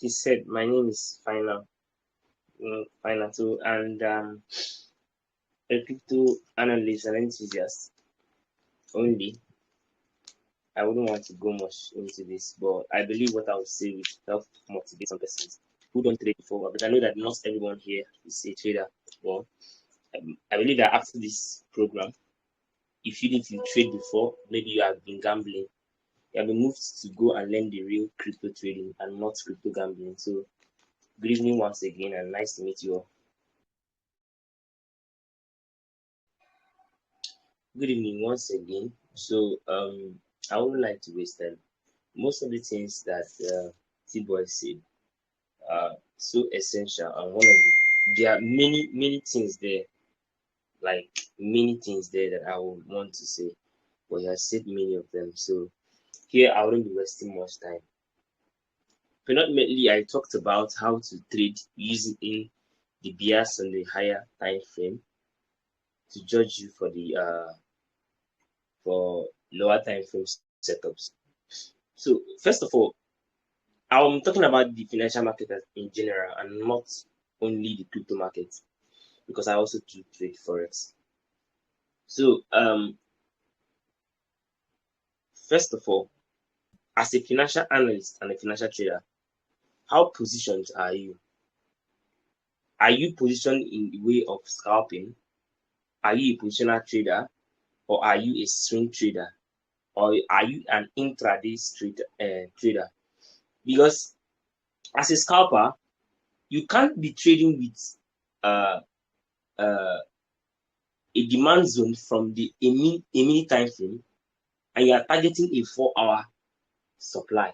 He said, my name is Final. Final too, and a crypto analyst and enthusiast only. I wouldn't want to go much into this, but I believe what I would say will help motivate some persons who don't trade before. But I know that not everyone here is a trader. Well, I believe that after this program, if you didn't trade before, maybe you have been gambling, you have been moved to go and learn the real crypto trading and not crypto gambling. So, good evening once again, and nice to meet you all. Good evening once again. So, I wouldn't like to waste time. Most of the things that T-Boy said are so essential, and there are many things there, like many things there that I would want to say, but he has said many of them. So here I wouldn't be wasting much time. Predominantly, I talked about how to trade using the bias on the higher time frame to judge you for the for lower time frame setups. So first of all, I'm talking about the financial market in general and not only the crypto market, because I also do trade Forex. So first of all, as a financial analyst and a financial trader, how positioned are you? Are you positioned in the way of scalping? Are you a positional trader, or are you a swing trader, or are you an intraday trader? Because as a scalper, you can't be trading with uh, uh, a demand zone from the a mini time frame, and you are targeting a 4-hour supply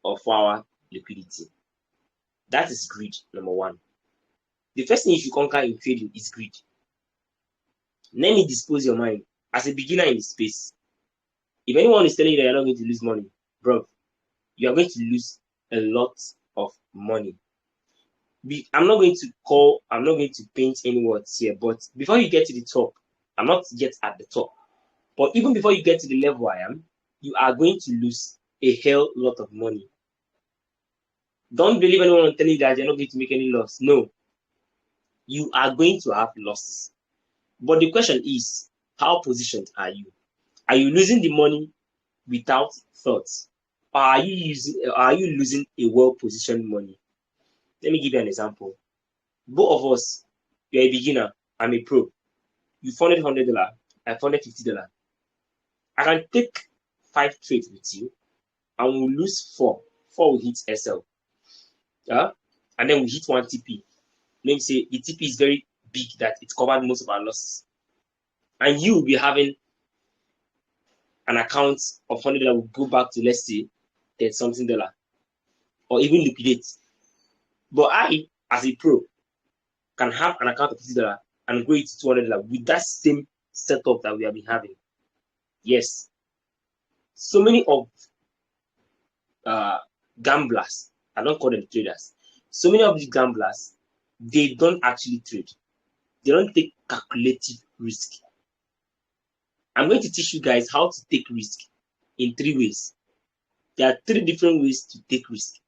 or 4-hour liquidity. That is greed, number one. The first thing you should conquer in trading is greed. Let me dispose your mind. As a beginner in the space, if anyone is telling you that you're not going to lose money, bro, you are going to lose a lot of money. I'm not going to paint any words here, but before you get to the top, I'm not yet at the top, but even before you get to the level I am, you are going to lose a hell lot of money. Don't believe anyone telling you that you're not going to make any loss. No, you are going to have losses. But the question is, how positioned are you? Are you losing the money without thoughts? Or are you losing a well-positioned money? Let me give you an example. Both of us, you're a beginner, I'm a pro. You funded $100, I funded $50. I can take 5 trades with you, and we'll lose 4. 4 will hit SL. Yeah? And then we hit 1 TP. Let me say the TP is very big that it covered most of our losses. And you will be having an account of $100 will go back to, let's say, $10-something, or even liquidate. But I, as a pro, can have an account of $50 and go it to $200 with that same setup that we have been having. Yes. So many of gamblers, I don't call them traders. So many of these gamblers, they don't actually trade. They don't take calculative risk. I'm going to teach you guys how to take risk in 3 ways. There are 3 different ways to take risk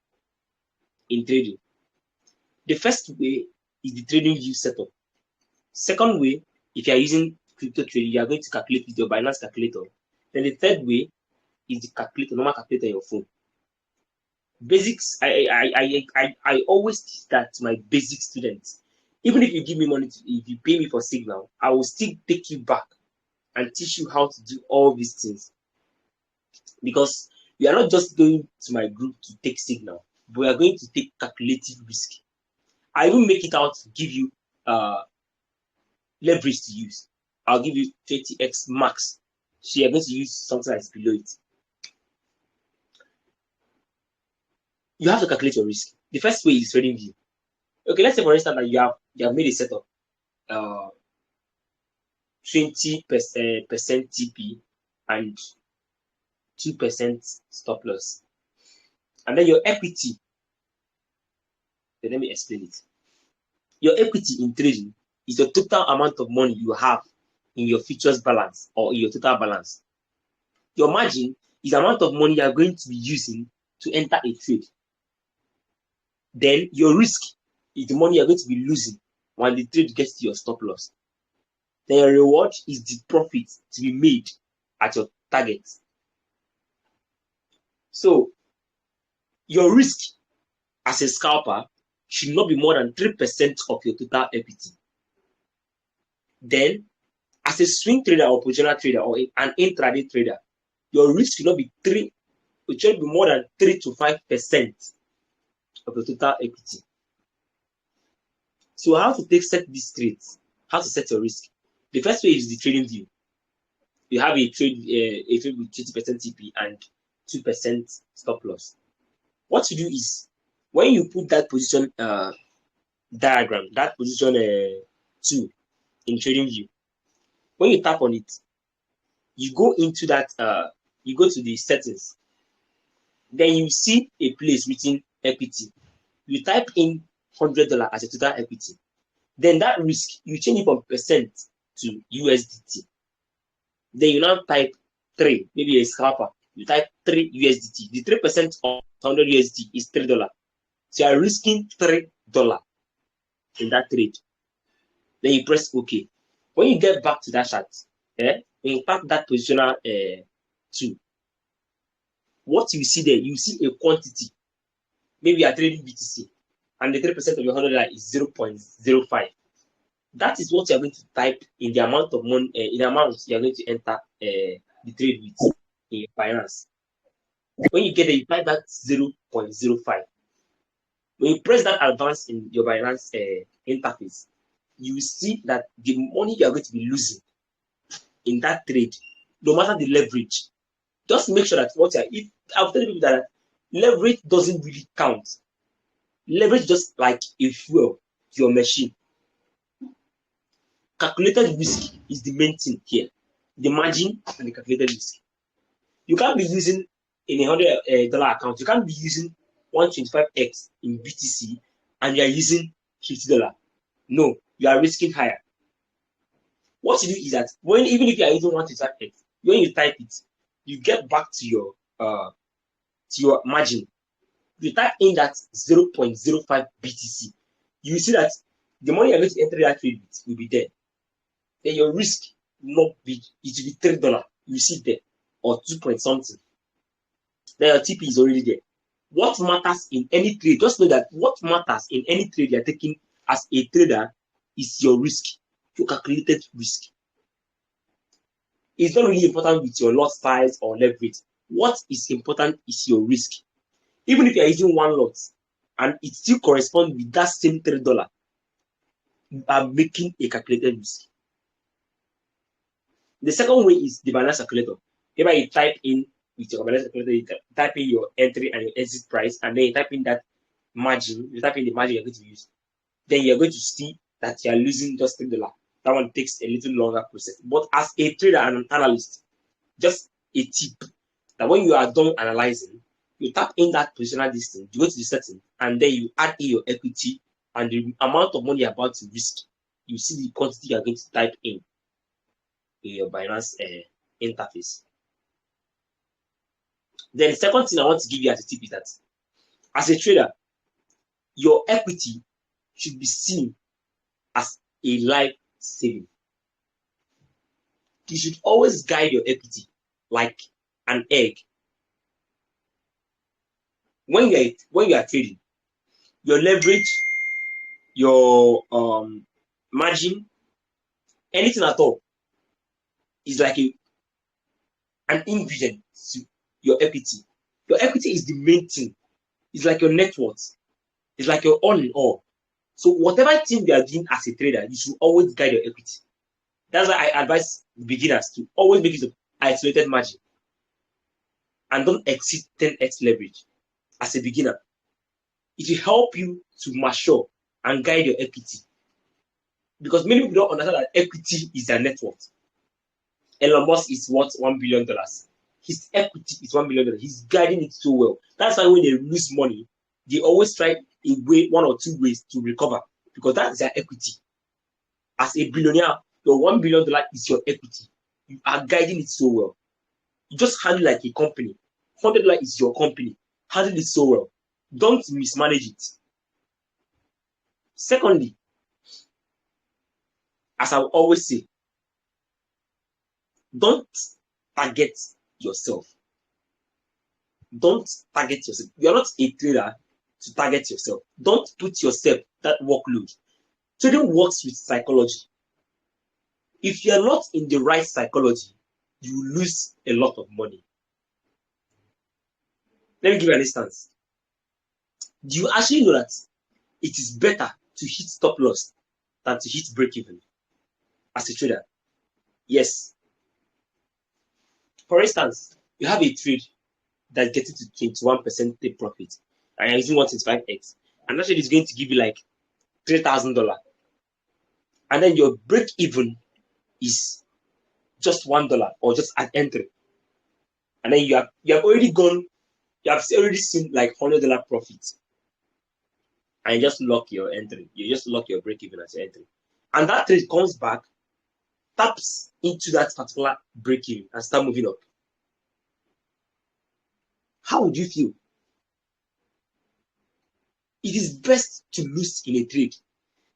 in trading. The first way is the trading view setup. Second way, if you are using crypto trading, you are going to calculate with your Binance calculator. Then the third way is the calculator, normal calculator on your phone. Basics, I always teach that to my basic students. Even if you give me money, if you pay me for signal, I will still take you back and teach you how to do all these things. Because we are not just going to my group to take signal, but we are going to take calculative risk. I will make it out to give you leverage to use. I'll give you 30x max. So you're going to use something that's below it. You have to calculate your risk. The first way is trading view. Okay, let's say for instance that you have made a setup 20% TP and 2% stop loss. And then your equity, let me explain it. Your equity in trading is the total amount of money you have in your futures balance or in your total balance. Your margin is the amount of money you are going to be using to enter a trade. Then your risk is the money you're going to be losing when the trade gets to your stop loss. Then your reward is the profit to be made at your target. So your risk as a scalper should not be more than 3% of your total equity. Then, as a swing trader or positional trader or an intraday trader, your risk should not be it should be more than 3 to 5% of your total equity. So how to set these trades? How to set your risk? The first way is the trading view. You have a trade with 20% TP and 2% stop loss. What you do is when you put that position diagram, that position 2 in trading view, when you tap on it, you go into that you go to the settings. Then you see a place written equity. You type in $100 as a total equity. Then that risk, you change it from percent to USDT. Then you now type 3, maybe a scalper. You type 3 USDT. The 3% of 100 USD is $3. So you are risking $3 in that trade. Then you press OK. When you get back to that chart, when you tap that positional 2, what you see there, you see a quantity. Maybe you are trading BTC, and the 3% of your $100 is 0.05. That is what you are going to type in the amount of money, in the amount you are going to enter the trade with in Binance. When you get there, you type that 0.05. When you press that advance in your Binance interface, you will see that the money you are going to be losing in that trade, no matter the leverage, just make sure that what you are, I'll tell people that leverage doesn't really count. Leverage just like a fuel to your machine. Calculated risk is the main thing here. The margin and the calculated risk. You can't be using in $100 account. You can't be using 125x in BTC and you are using $50. No, you are risking higher. What you do is that even if you are using 125x, when you type it, you get back to your margin. You type in that 0.05 BTC. You see that the money you're going to enter that trade with will be there. Then your risk will not be, it will be $3. You see it there, or 2 point something. Then your TP is already there. What matters in any trade, just know that what matters in any trade you're taking as a trader is your risk, your calculated risk. It's not really important with your lot size or leverage. What is important is your risk. Even if you're using one lot and it still corresponds with that same $3, you are making a calculated risk. The second way is the Binance calculator. Here you type in with your Binance calculator, you type in your entry and your exit price, and then you type in that margin, you type in the margin you're going to use. Then you're going to see that you're losing just $3. That one takes a little longer process. But as a trader and an analyst, just a tip that when you are done analyzing, you tap in that positional distance, you go to the setting, and then you add in your equity and the amount of money you're about to risk. You see the quantity you're going to type in your Binance interface. Then the second thing I want to give you as a tip is that as a trader, your equity should be seen as a life saving. You should always guide your equity like an egg. When you are trading, your leverage, your margin, anything at all is like an ingredient to your equity. Your equity is the main thing. It's like your net worth. It's like your all in all. So whatever thing you are doing as a trader, you should always guide your equity. That's why I advise beginners to always make it an isolated margin and don't exceed 10x leverage as a beginner. It will help you to mature and guide your equity. Because many people don't understand that equity is their net worth. Elon Musk is worth $1 billion. His equity is $1 billion. He's guiding it so well. That's why when they lose money, they always try one or two ways to recover, because that is their equity. As a billionaire, your $1 billion is your equity. You are guiding it so well. You just handle it like a company. $100 is your company. Handle it so well. Don't mismanage it. Secondly, as I always say, don't target yourself. Don't target yourself. You're not a trader to target yourself. Don't put yourself that workload. Trading works with psychology. If you're not in the right psychology, you lose a lot of money. Let me give you an instance. Do you actually know that it is better to hit stop loss than to hit break even as a trader? Yes. For instance, you have a trade that's getting to 21% take profit and you're using 125x, and that trade is going to give you like $3,000, and then your break even is just $1 or just at entry, and then you have already gone, you have already seen like $100 profit, and you just lock your entry, you just lock your break even as your entry, and that trade comes back, taps into that particular break even and start moving up. How would you feel? It is best to lose in a trade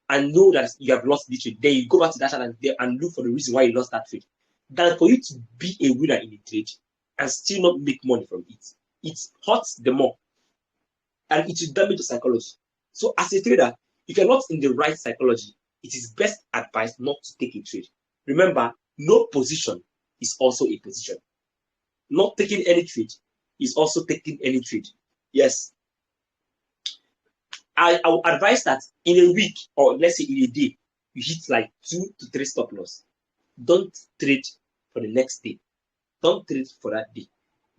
and know that you have lost the trade. Then you go back to that chart and look for the reason why you lost that trade, than for you to be a winner in a trade and still not make money from it. It hurts the more and it will damage your psychology. So as a trader, if you're not in the right psychology, it is best advised not to take a trade. Remember, no position is also a position. Not taking any trade is also taking any trade. Yes. I would advise that in a week, or let's say in a day, you hit like 2 to 3 stop loss. Don't trade for the next day. Don't trade for that day.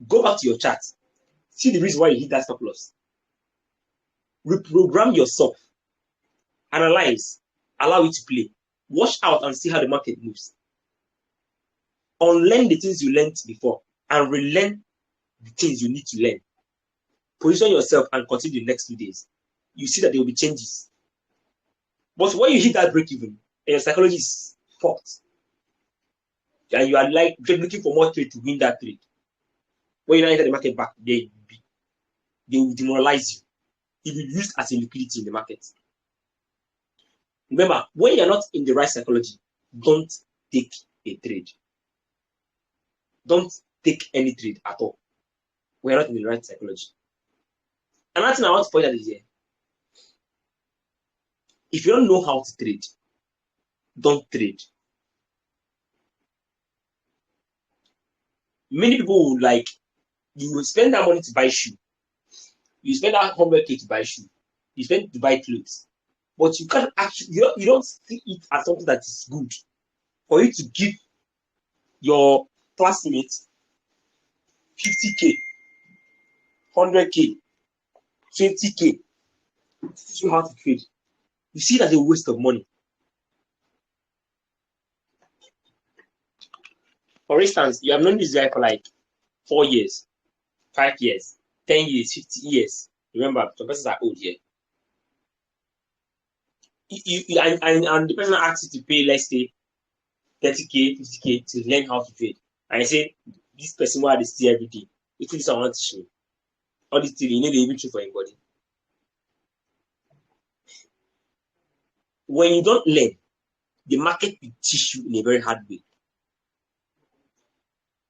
Go back to your chart. See the reason why you hit that stop loss. Reprogram yourself. Analyze. Allow it to play. Watch out and see how the market moves. Unlearn the things you learned before and relearn the things you need to learn. Position yourself and continue the next 2 days. You see that there will be changes. But when you hit that break even, and your psychology is fucked, and you are like just looking for more trade to win that trade, when you enter the market back, they will demoralize you. It will be used as a liquidity in the market. Remember, when you're not in the right psychology, don't take a trade. Don't take any trade at all. We're not in the right psychology. Another thing I want to point out is here. If you don't know how to trade, don't trade. Many people would like, you will spend that money to buy shoe. You spend that 100K to buy shoe. You spend to buy clothes. But you can't actually, you don't see it as something that is good for you to give your classmates 50K, 100K, 20K to teach you how to trade. You see that as a waste of money. For instance, you have known this guy for like 4 years, 5 years, 10 years, 50 years. Remember, some persons are old here. And the person asks you to pay, let's say, 30K, 50K to learn how to trade. And I say, this person will have this every day. If this I want to show, all this thing, you know, they even true for anybody. When you don't learn, the market will teach you in a very hard way.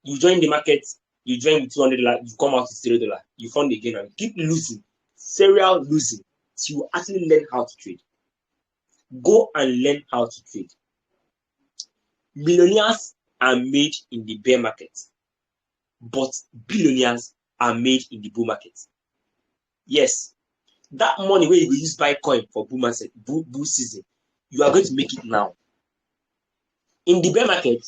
You join the market, you join with $200, you come out with $0, you fund again and keep losing, serial losing, till you actually learn how to trade. Go and learn how to trade. Millionaires are made in the bear market, but billionaires are made in the bull market. Yes, that money where you will use buy coin for bull season, you are going to make it now. In the bear market,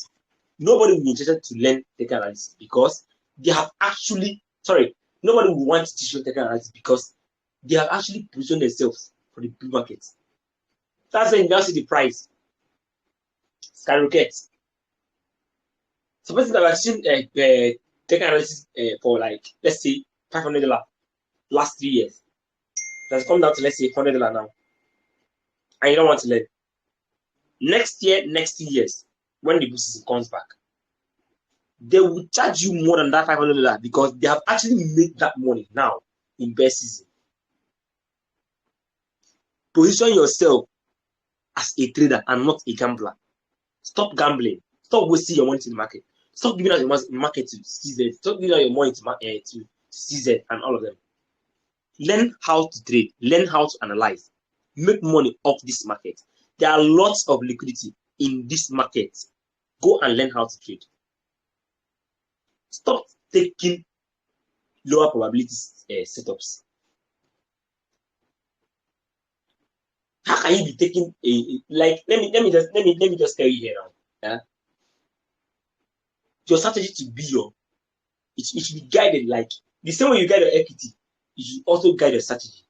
nobody will be interested to learn technical analysis because they have actually, nobody will want to teach you technical analysis because they have actually positioned themselves for the bull market. That's when you now see the price skyrocket. Suppose that I've seen technical analysis for like, let's say, $500 last 3 years. That's come down to, let's say, $100 now. And you don't want to learn. Next year, next 2 years, when the bull season comes back, they will charge you more than that $500 because they have actually made that money now in bear season. Position yourself as a trader and not a gambler. Stop gambling. Stop wasting your money to the market. Stop giving out your market to CZ. Stop giving out your money to CZ and all of them. Learn how to trade. Learn how to analyze. Make money off this market. There are lots of liquidity in this market. Go and learn how to trade. Stop taking lower probability setups. How can you be taking let me just tell you here now? Yeah? Your strategy to be it should be guided like the same way you guide your equity, you should also guide your strategy.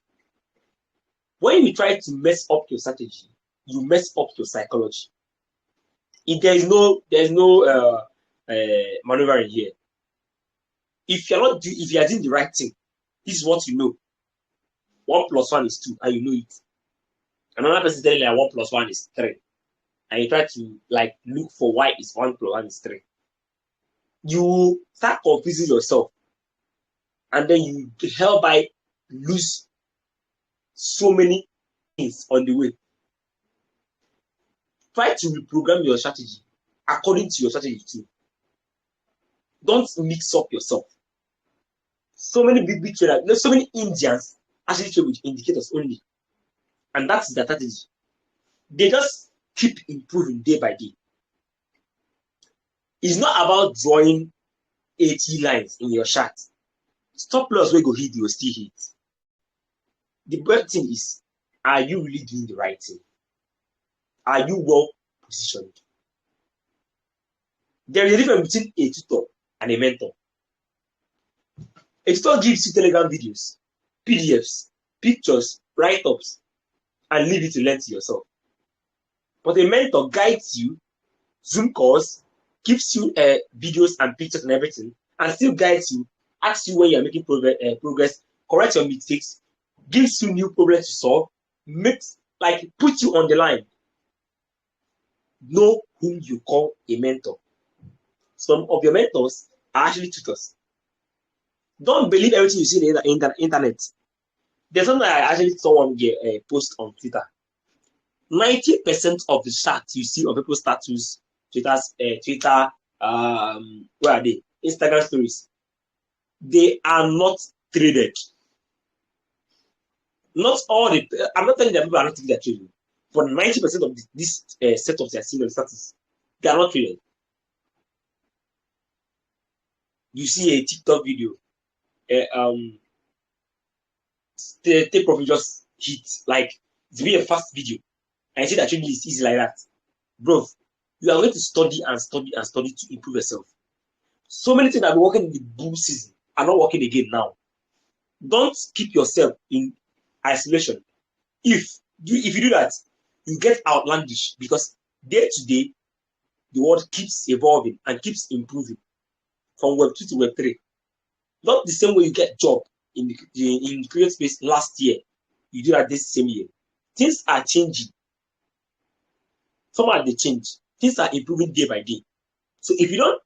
When you try to mess up your strategy, you mess up your psychology. If there's no maneuvering here. If you are doing the right thing, this is what you know. 1 + 1 is 2, and you know it. Another person telling you 1 + 1 is 3, and you try to look for why is 1 + 1 is 3. You start confusing yourself, and then you hereby lose so many things on the way. Try to reprogram your strategy according to your strategy too. Don't mix up yourself. So many big traders, there's so many Indians actually trade with indicators only, and that's the strategy. They just keep improving day by day. It's not about drawing 80 lines in your chart. Stop loss where go hit, you will still hit. The best thing is, are you really doing the right thing? Are you well positioned? There is a difference between a tutor and a mentor. A tutor gives you Telegram videos, PDFs, pictures, write-ups, and leave it to learn to yourself. But a mentor guides you, Zoom calls, gives you videos and pictures and everything, and still guides you, asks you when you are making progress, corrects your mistakes, gives you new problems to solve, puts you on the line. Know whom you call a mentor. Some of your mentors are actually tutors. Don't believe everything you see in the internet. There's something I actually saw one post on Twitter. 90% of the chats you see on people's status, Twitter, where are they? Instagram stories. They are not traded. Not all the. I'm not telling that people are not taking their trading, but 90% of this setups they are seeing on the status, they are not traded. You see a TikTok video, the take profit just hit, it's really a fast video, and you see that trading is easy like that, bro. You are going to study and study and study to improve yourself. So many things that are working in the boom season are not working again now. Don't keep yourself in isolation. If you do that, you get outlandish, because day to day the world keeps evolving and keeps improving from Web 2 to Web 3. Not the same way you get job in the create space last year, you do that this same year. Things are changing. Some are they change. Things are improving day by day. So if you don't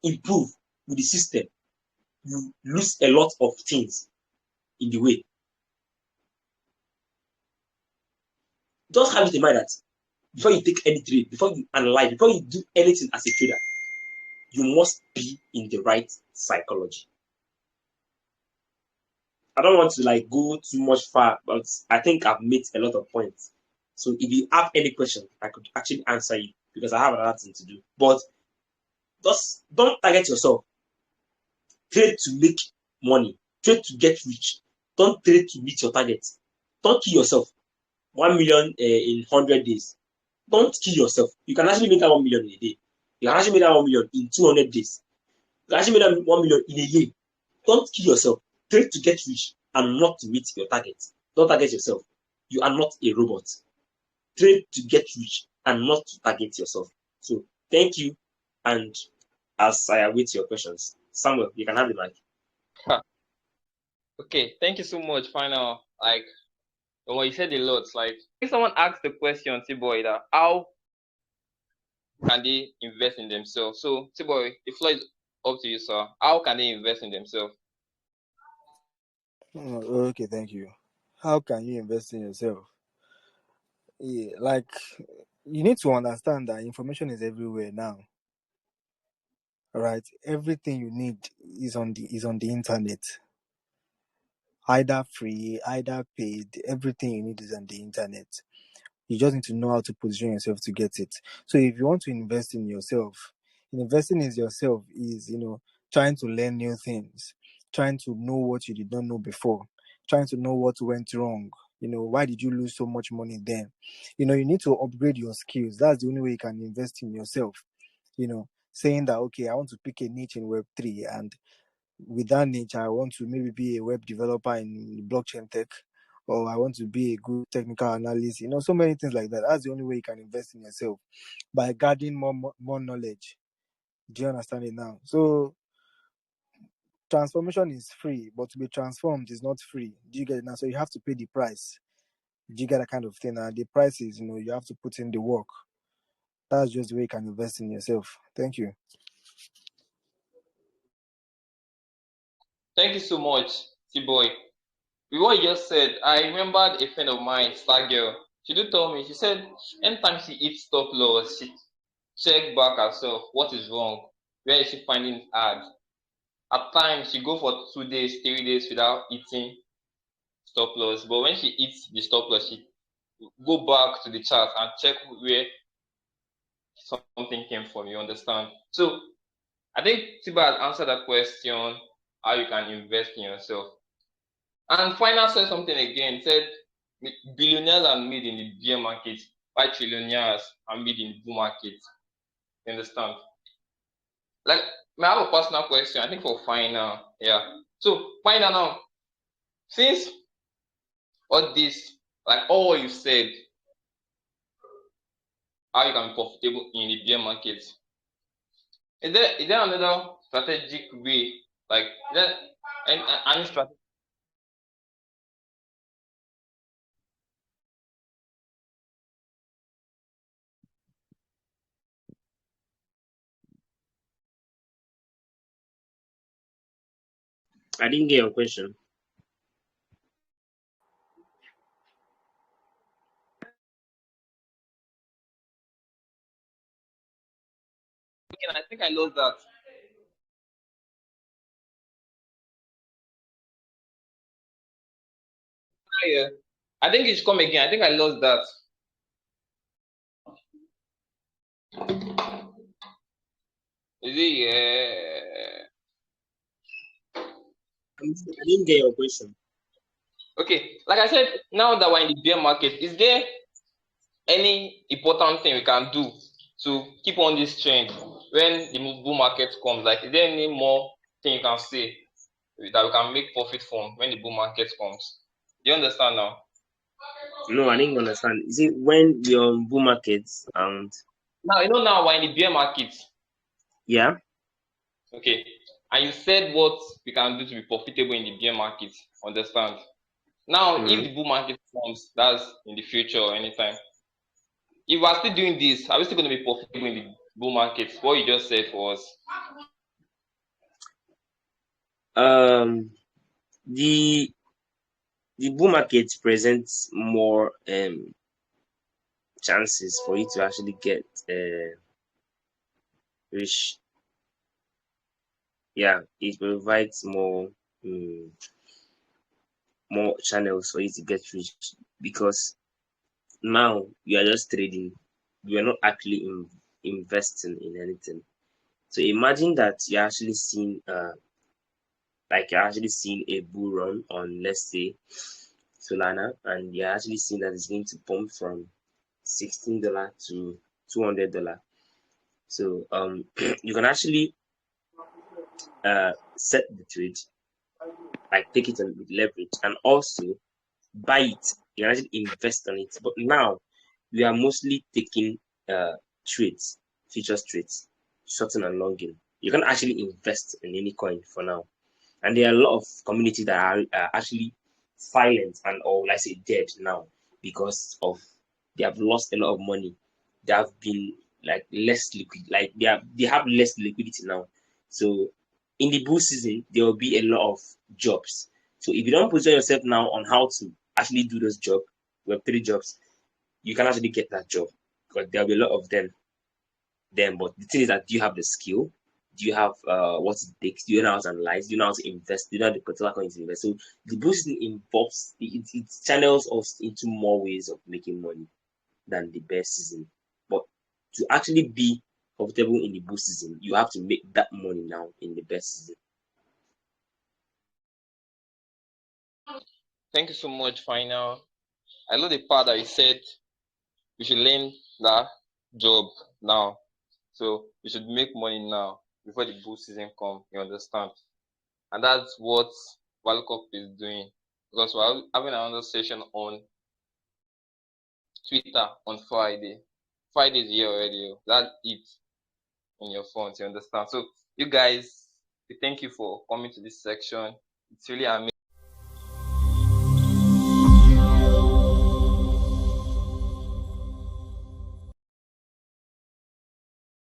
improve with the system, you lose a lot of things in the way. Just have it in mind that before you take any trade, before you analyze, before you do anything as a trader, you must be in the right psychology. I don't want to go too much far, but I think I've made a lot of points. So if you have any question, I could actually answer you, because I have another thing to do. But just don't target yourself. Trade to make money. Trade to get rich. Don't trade to meet your target. Don't kill yourself. 1 million in 100 days. Don't kill yourself. You can actually make that 1 million in a day. You can actually make that 1 million in 200 days. You can actually make that 1 million in a year. Don't kill yourself. Trade to get rich and not to meet your target. Don't target yourself. You are not a robot. Trade to get rich and not to target yourself. So thank you, and as I await your questions, Samuel, you can have the mic. Okay, thank you so much. Final, you said a lot. If someone asks the question, T-Boy, that how can they invest in themselves? So, T-Boy, the floor is up to you, sir. How can they invest in themselves? Okay, thank you. How can you invest in yourself? Yeah, like you need to understand that information is everywhere now. Right? Everything you need is on the internet. Either free, either paid, everything you need is on the internet. You just need to know how to position yourself to get it. So if you want to invest in yourself, investing in yourself is, trying to learn new things, trying to know what you did not know before, trying to know what went wrong. Why did you lose so much money then? You need to upgrade your skills. That's the only way you can invest in yourself. Saying that, okay, I want to pick a niche in Web3, and with that niche, I want to maybe be a web developer in blockchain tech, or I want to be a good technical analyst. So many things like that. That's the only way you can invest in yourself, by gathering more knowledge. Do you understand it now? So transformation is free, but to be transformed is not free. Do you get it now? So you have to pay the price. Do you get that kind of thing? And the price is, you have to put in the work. That's just the way you can invest in yourself. Thank you. Thank you so much, T-Boy. With what you just said, I remembered a friend of mine, Star Girl. She did tell me, she said, anytime she hits stop loss, she check back herself, what is wrong? Where is she finding it hard? At times, she go for 2 days, 3 days without eating stop loss. But when she eats the stop loss, she go back to the chart and check where something came from, you understand? So I think Tiba has answered that question, how you can invest in yourself. And Final said something again, said billionaires are made in the bear market, while trillionaires are made in the bull market. You understand? Like, may I have a personal question? I think for Final, yeah. So Final now, since all this, like all you said, how you can be profitable in the bear market, is there another strategic way, like that, any strategy? I didn't get your question. I think I lost that. Yeah. I think it should come again. I think I lost that. Is it? Yeah. I didn't get your question. Okay. Like I said, now that we're in the bear market, is there any important thing we can do to keep on this trend when the bull market comes? Like, is there any more thing you can say that we can make profit from when the bull market comes? Do you understand now? No, I didn't understand. Is it when you're on bull markets and Now we're in the bear market. yeah? Okay. And you said what we can do to be profitable in the bear market. Understand? Now, if Mm. the bull market comes, that's in the future or anytime. If we are still doing this, are we still going to be profitable in the bull market? What you just said for us. Um, the bull market presents more chances for you to actually get rich. Yeah, it provides more channels for you to get rich, because now you are just trading. You are not actually investing in anything. So imagine that you're actually seeing a bull run on, let's say, Solana, and you're actually seeing that it's going to pump from $16 to $200. So you can actually set the trade, like take it on with leverage, and also buy it. You can actually invest on it. But now we are mostly taking trades, futures trades, shorting and longing. You can actually invest in any coin for now. And there are a lot of communities that are actually silent and, or let's say, dead now, because of they have lost a lot of money. They have been like less liquid, like they have less liquidity now. So in the bull season there will be a lot of jobs. So if you don't position yourself now on how to actually do those jobs, Web3 jobs, you can actually get that job, because there'll be a lot of them. But the thing is that, do you have the skill? Do you have what it takes? Do you know how to analyze? Do you know how to invest? Do you know the particular coin to invest? So the bull season involves it channels us into more ways of making money than the bear season. But to actually be profitable in the bull season, you have to make that money now in the bear season. Thank you so much, Final. I love the part that you said we should learn that job now. So we should make money now before the bull season come. You understand? And that's what World Cup is doing. Because we're having another session on Twitter on Friday. Friday is here already. That's it on your phone. You understand? So you guys, we thank you for coming to this section. It's really amazing.